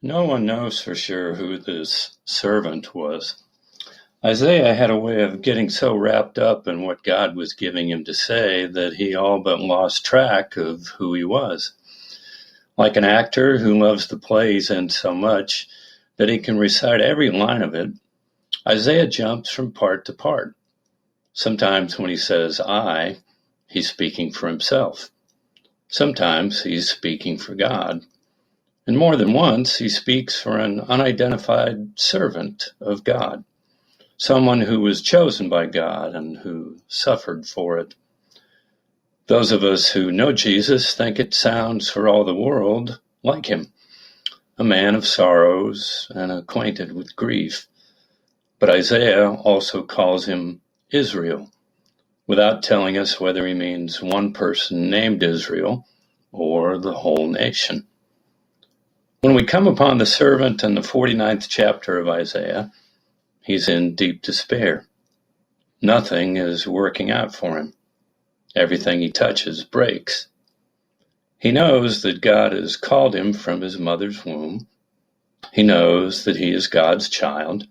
No one knows for sure who this servant was. Isaiah had a way of getting so wrapped up in what God was giving him to say that he all but lost track of who he was. Like an actor who loves the play he's in so much that he can recite every line of it, Isaiah jumps from part to part. Sometimes when he says I, he's speaking for himself. Sometimes he's speaking for God. And more than once, he speaks for an unidentified servant of God, someone who was chosen by God and who suffered for it. Those of us who know Jesus think it sounds for all the world like him, a man of sorrows and acquainted with grief. But Isaiah also calls him Israel, without telling us whether he means one person named Israel or the whole nation. When we come upon the servant in the 49th chapter of Isaiah, he's in deep despair. Nothing is working out for him. Everything he touches breaks. He knows that God has called him from his mother's womb. He knows that he is God's child.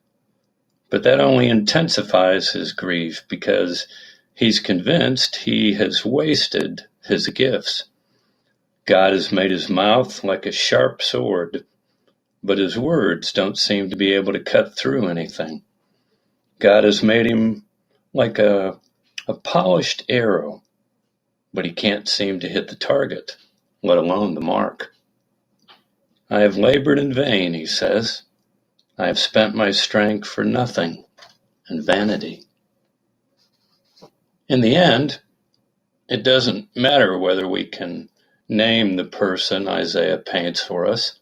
But that only intensifies his grief because he's convinced he has wasted his gifts. God has made his mouth like a sharp sword, but his words don't seem to be able to cut through anything. God has made him like a polished arrow, but he can't seem to hit the target, let alone the mark. I have labored in vain, he says. I have spent my strength for nothing and vanity. In the end, it doesn't matter whether we can name the person Isaiah paints for us,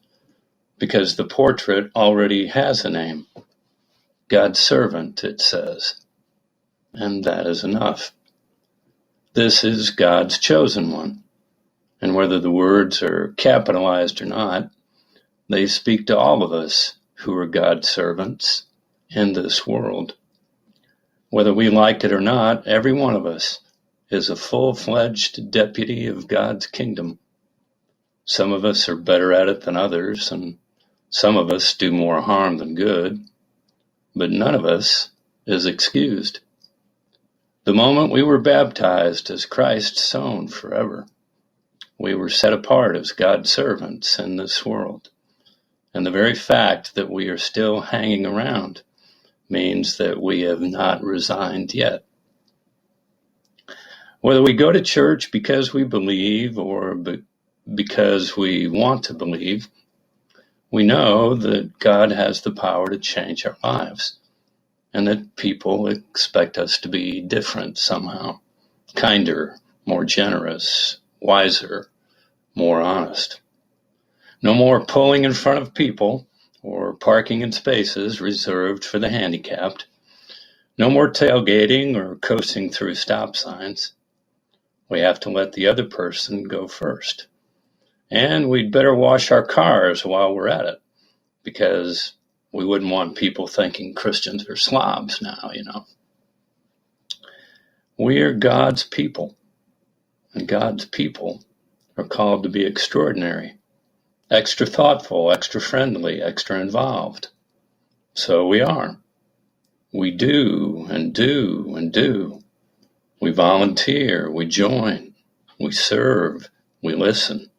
because the portrait already has a name. God's servant, it says. And that is enough. This is God's chosen one. And whether the words are capitalized or not, they speak to all of us who are God's servants in this world. Whether we like it or not, every one of us is a full-fledged deputy of God's kingdom. Some of us are better at it than others, and some of us do more harm than good, but none of us is excused. The moment we were baptized as Christ's own forever, we were set apart as God's servants in this world. And the very fact that we are still hanging around means that we have not resigned yet. Whether we go to church because we believe or because we want to believe, we know that God has the power to change our lives, and that people expect us to be different somehow, kinder, more generous, wiser, more honest. No more pulling in front of people or parking in spaces reserved for the handicapped. No more tailgating or coasting through stop signs. We have to let the other person go first. And we'd better wash our cars while we're at it, because we wouldn't want people thinking Christians are slobs now, We are God's people, and God's people are called to be extraordinary, extra thoughtful, extra friendly, extra involved. So we are. We do and do and do. We volunteer, we join, we serve, we listen,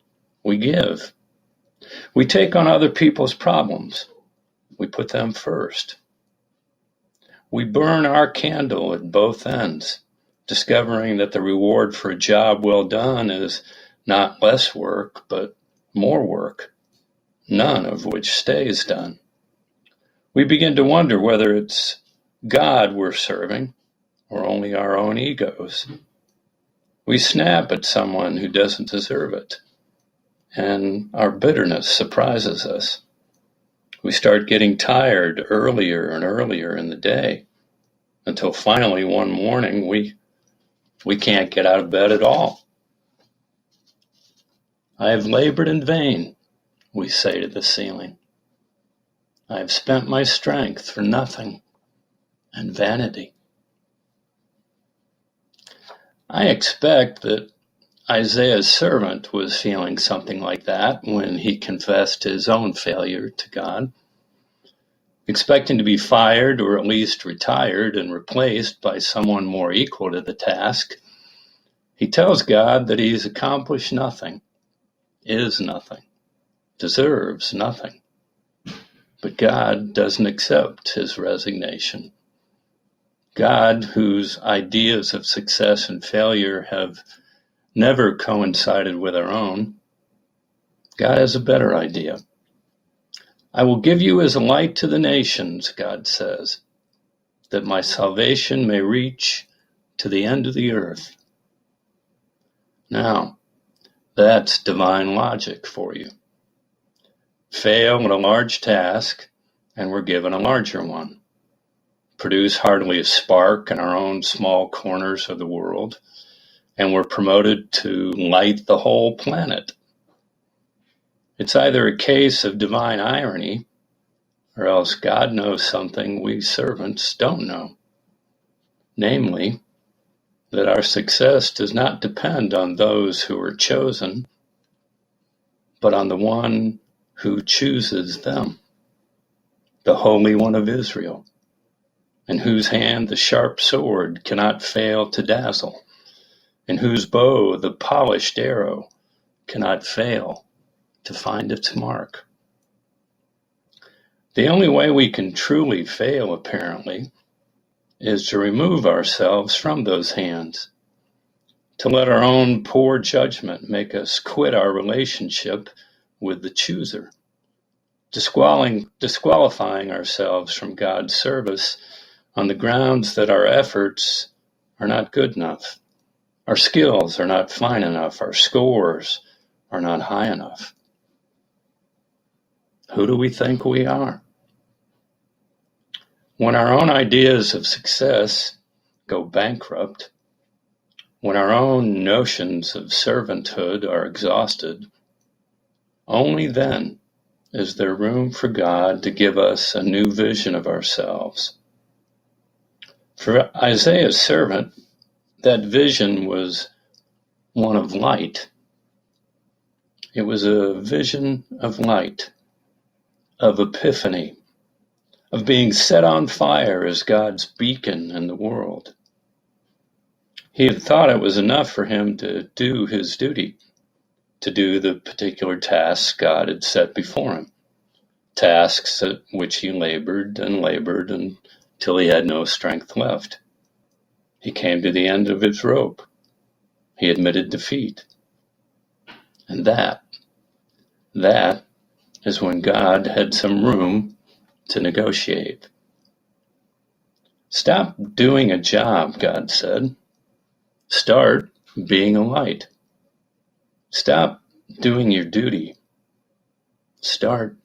we give. We take on other people's problems. We put them first. We burn our candle at both ends, discovering that the reward for a job well done is not less work, but more work, none of which stays done. We begin to wonder whether it's God we're serving or only our own egos. We snap at someone who doesn't deserve it, and our bitterness surprises us. We start getting tired earlier and earlier in the day, until finally one morning we can't get out of bed at all. I have labored in vain, we say to the ceiling. I have spent my strength for nothing and vanity. I expect that Isaiah's servant was feeling something like that when he confessed his own failure to God. Expecting to be fired or at least retired and replaced by someone more equal to the task, he tells God that he's accomplished nothing, is nothing, deserves nothing. But God doesn't accept his resignation. God, whose ideas of success and failure have never coincided with our own, God has a better idea. I will give you as a light to the nations, God says, that my salvation may reach to the end of the earth. Now, that's divine logic for you. Fail at a large task, and we're given a larger one. Produce hardly a spark in our own small corners of the world, and we're promoted to light the whole planet. It's either a case of divine irony, or else God knows something we servants don't know. Namely, that our success does not depend on those who are chosen, but on the one who chooses them, the Holy One of Israel, in whose hand the sharp sword cannot fail to dazzle, in whose bow the polished arrow cannot fail to find its mark. The only way we can truly fail, apparently, is to remove ourselves from those hands, to let our own poor judgment make us quit our relationship with the chooser, disqualifying ourselves from God's service on the grounds that our efforts are not good enough, our skills are not fine enough, our scores are not high enough. Who do we think we are? When our own ideas of success go bankrupt, when our own notions of servanthood are exhausted, only then is there room for God to give us a new vision of ourselves. For Isaiah's servant, that vision was one of light. It was a vision of light, of epiphany, of being set on fire as God's beacon in the world. He had thought it was enough for him to do his duty, to do the particular tasks God had set before him, tasks at which he labored until he had no strength left. He came to the end of his rope. He admitted defeat. And that is when God had some room to negotiate. Stop doing a job, God said. Start being a light. Stop doing your duty. Start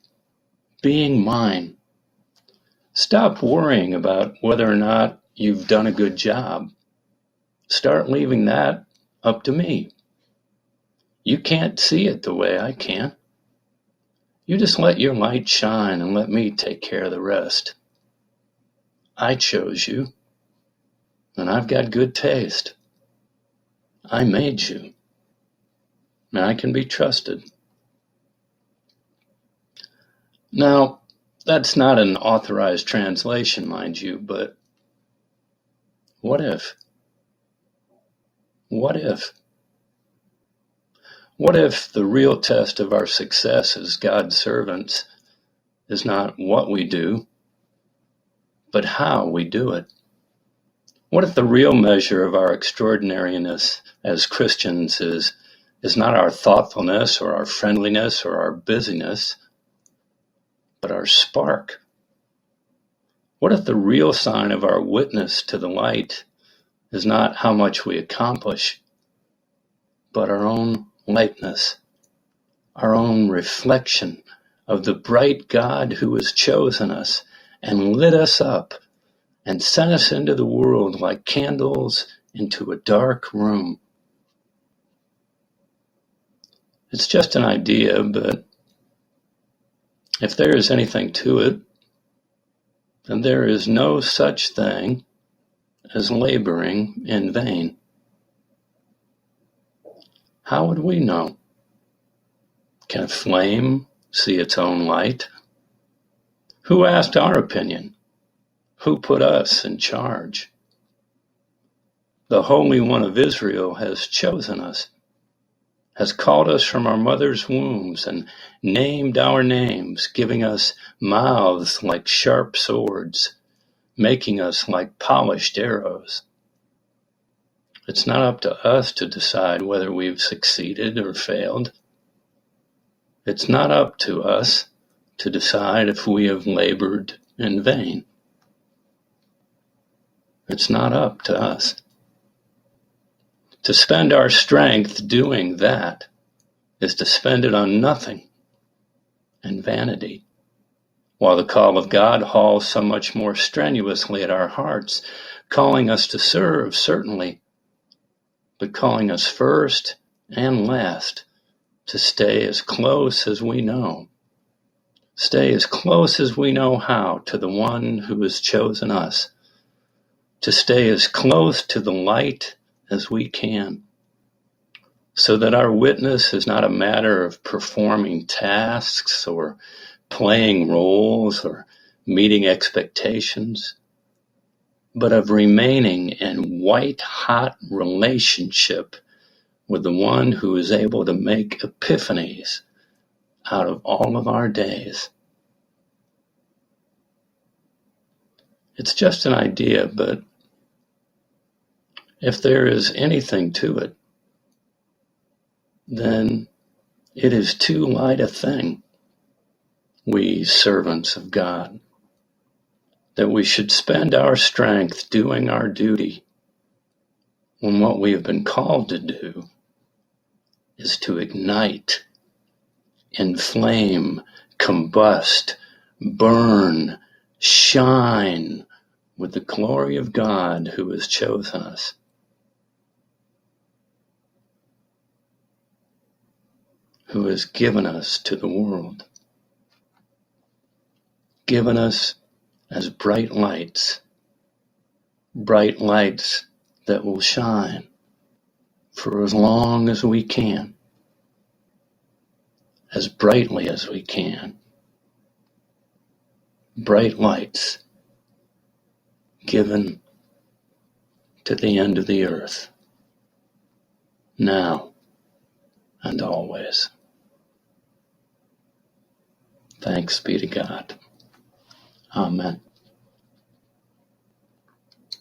being mine. Stop worrying about whether or not you've done a good job. Start leaving that up to me. You can't see it the way I can. You just let your light shine and let me take care of the rest. I chose you, and I've got good taste. I made you, and I can be trusted. Now, that's not an authorized translation, mind you, but what if? What if? What if the real test of our success as God's servants is not what we do, but how we do it? What if the real measure of our extraordinariness as Christians is not our thoughtfulness or our friendliness or our busyness, but our spark? What if the real sign of our witness to the light is not how much we accomplish, but our own lightness, our own reflection of the bright God who has chosen us and lit us up and sent us into the world like candles into a dark room? It's just an idea, but if there is anything to it, then there is no such thing as laboring in vain. How would we know? Can a flame see its own light? Who asked our opinion? Who put us in charge? The Holy One of Israel has chosen us, has called us from our mother's wombs and named our names, giving us mouths like sharp swords, making us like polished arrows. It's not up to us to decide whether we've succeeded or failed. It's not up to us to decide if we have labored in vain. It's not up to us. To spend our strength doing that is to spend it on nothing and vanity, while the call of God hauls so much more strenuously at our hearts, calling us to serve, certainly, but calling us first and last to stay as close as we know. Stay as close as we know how to the one who has chosen us, to stay as close to the light as we can, so that our witness is not a matter of performing tasks or playing roles or meeting expectations, but of remaining in white-hot relationship with the one who is able to make epiphanies out of all of our days. It's just an idea, but if there is anything to it, then it is too light a thing, we servants of God, that we should spend our strength doing our duty when what we have been called to do is to ignite, inflame, combust, burn, shine with the glory of God who has chosen us. Who has given us to the world, given us as bright lights that will shine for as long as we can, as brightly as we can. Bright lights given to the end of the earth, now and always. Thanks be to God. Amen.